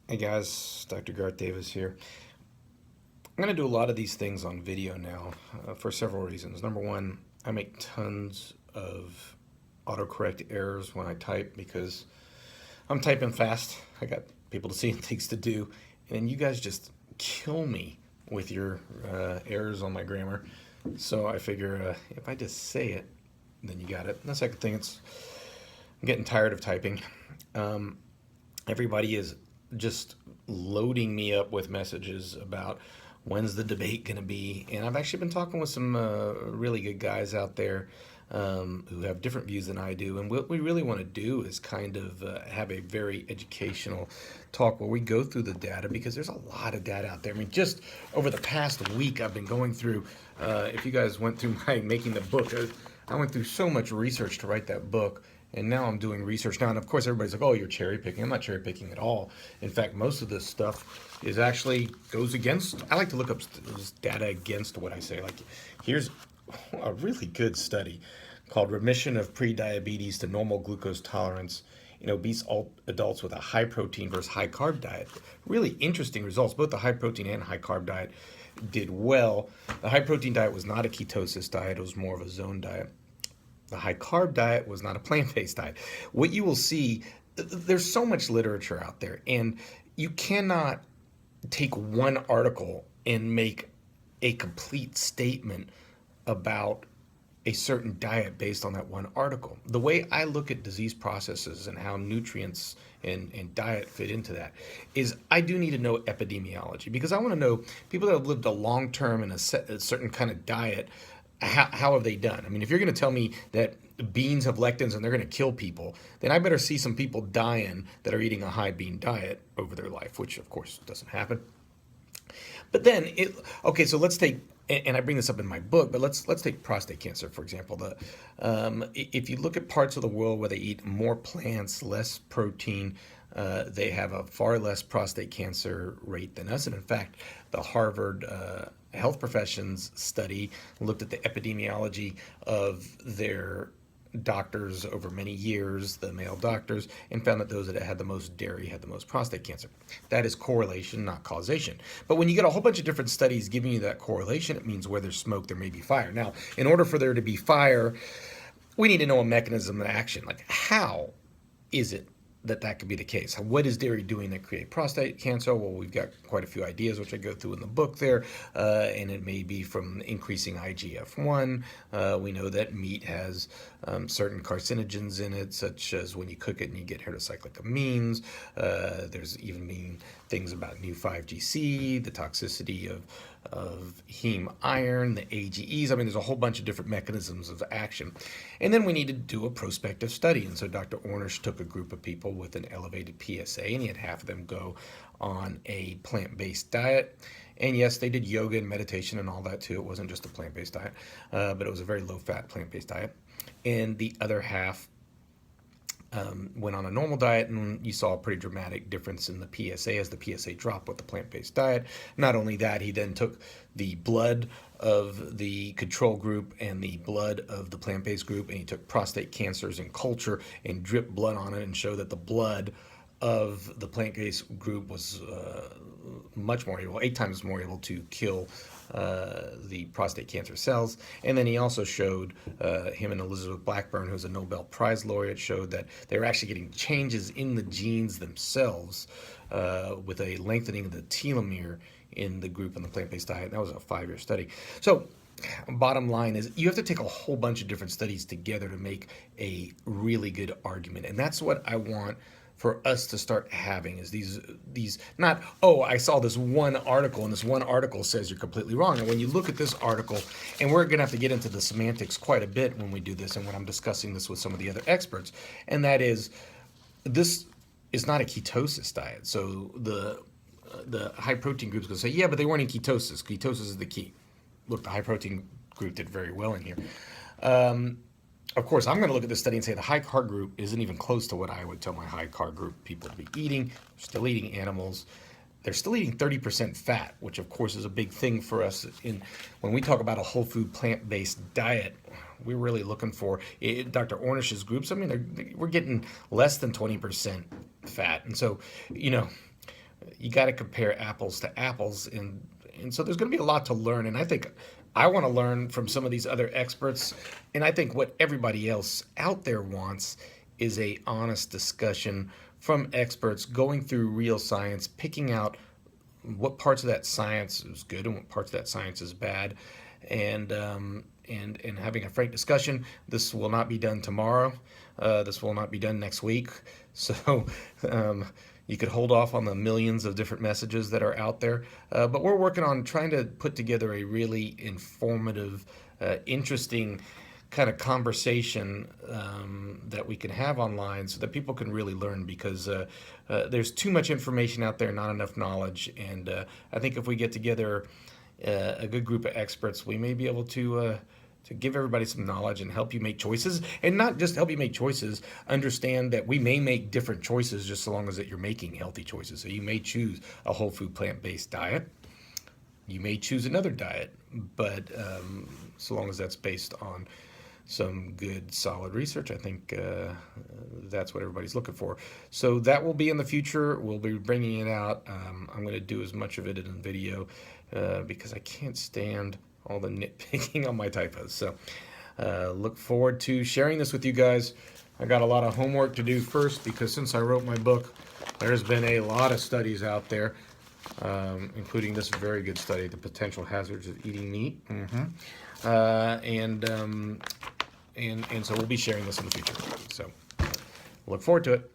Hey guys, Dr. Garth Davis here. I'm going to do a lot of these things on video now for several reasons. Number one, I make tons of autocorrect errors when I type because I'm typing fast. I got people to see and things to do, and you guys just kill me with your errors on my grammar. So I figure if I just say it, then you got it. And the second thing, I'm getting tired of typing. Um, Everybody is just loading me up with messages about when's the debate going to be. And I've actually been talking with some really good guys out there who have different views than I do. And what we really want to do is kind of have a very educational talk where we go through the data because there's a lot of data out there. I mean, just over the past week, I've been going through, if you guys went through my making the book, I went through so much research to write that book. And now I'm doing research now, and of course everybody's like, "Oh, you're cherry picking." I'm not cherry picking at all. In fact, most of this stuff is actually goes against. I like to look up data against what I say. Like, here's a really good study called "Remission of Prediabetes to Normal Glucose Tolerance in Obese Adults with a High Protein versus High Carb Diet." Really interesting results. Both the high protein and high carb diet did well. The high protein diet was not a ketosis diet; it was more of a zone diet. The high carb diet was not a plant based diet. What you will see, there's so much literature out there, and you cannot take one article and make a complete statement about a certain diet based on that one article. The way I look at disease processes and how nutrients and diet fit into that is I do need to know epidemiology because I want to know people that have lived a long term in a certain kind of diet. How have they done? I mean, if you're going to tell me that beans have lectins and they're going to kill people, then I better see some people dying that are eating a high bean diet over their life, which of course doesn't happen. But then, okay, so let's take, and I bring this up in my book, but let's take prostate cancer for example. If you look at parts of the world where they eat more plants, less protein, they have a far less prostate cancer rate than us. And in fact, the Harvard Health Professions study looked at the epidemiology of their doctors over many years, the male doctors, and found that those that had the most dairy had the most prostate cancer. That is correlation, not causation. But when you get a whole bunch of different studies giving you that correlation, it means where there's smoke, there may be fire. Now, in order for there to be fire, we need to know a mechanism of action. Like, how is it that could be the case? What is dairy doing that create prostate cancer? Well, we've got quite a few ideas, which I go through in the book there, and it may be from increasing IGF-1. We know that meat has certain carcinogens in it, such as when you cook it and you get heterocyclic amines. There's even been things about new 5GC, the toxicity of heme iron, the AGEs. I mean, there's a whole bunch of different mechanisms of action. And then we need to do a prospective study. And so Dr. Ornish took a group of people with an elevated PSA, and he had half of them go on a plant-based diet. And yes, they did yoga and meditation and all that too. It wasn't just a plant-based diet, but it was a very low-fat plant-based diet. And the other half went on a normal diet, and you saw a pretty dramatic difference in the PSA as the PSA dropped with the plant-based diet. Not only that, he then took the blood of the control group and the blood of the plant-based group, and he took prostate cancers in culture and dripped blood on it and showed that the blood of the plant-based group was much more able, 8 times more able to kill the prostate cancer cells. And then he also showed, him and Elizabeth Blackburn, who's a Nobel Prize laureate, showed that they were actually getting changes in the genes themselves with a lengthening of the telomere in the group on the plant-based diet. That was a 5-year study. So bottom line is you have to take a whole bunch of different studies together to make a really good argument. And that's what I want for us to start having is these not, oh, I saw this one article and this one article says you're completely wrong. And when you look at this article, and we're going to have to get into the semantics quite a bit when we do this and when I'm discussing this with some of the other experts, and that is this is not a ketosis diet. So the high protein group is going to say, yeah, but they weren't in ketosis. Ketosis is the key. Look, the high protein group did very well in here. Of course, I'm going to look at this study and say the high carb group isn't even close to what I would tell my high carb group people to be eating. They're still eating animals. They're still eating 30% fat, which of course is a big thing for us. When we talk about a whole food plant-based diet, we're really looking for Dr. Ornish's groups. I mean, we're getting less than 20% fat. And so, you know, you got to compare apples to apples, and so there's going to be a lot to learn. And I think I want to learn from some of these other experts, and I think what everybody else out there wants is a honest discussion from experts going through real science, picking out what parts of that science is good and what parts of that science is bad, and and having a frank discussion. This will not be done tomorrow. This will not be done next week. So um, you could hold off on the millions of different messages that are out there. But we're working on trying to put together a really informative, interesting kind of conversation that we can have online so that people can really learn, because there's too much information out there, not enough knowledge. And I think if we get together a good group of experts, we may be able to give everybody some knowledge and help you make choices, and not just help you make choices, understand that we may make different choices just so long as that you're making healthy choices. So you may choose a whole food plant-based diet. You may choose another diet, but so long as that's based on some good solid research, I think that's what everybody's looking for. So that will be in the future. We'll be bringing it out. I'm going to do as much of it in video because I can't stand all the nitpicking on my typos. So look forward to sharing this with you guys. I got a lot of homework to do first, because since I wrote my book, there's been a lot of studies out there, including this very good study, The Potential Hazards of Eating Meat. And so we'll be sharing this in the future. So look forward to it.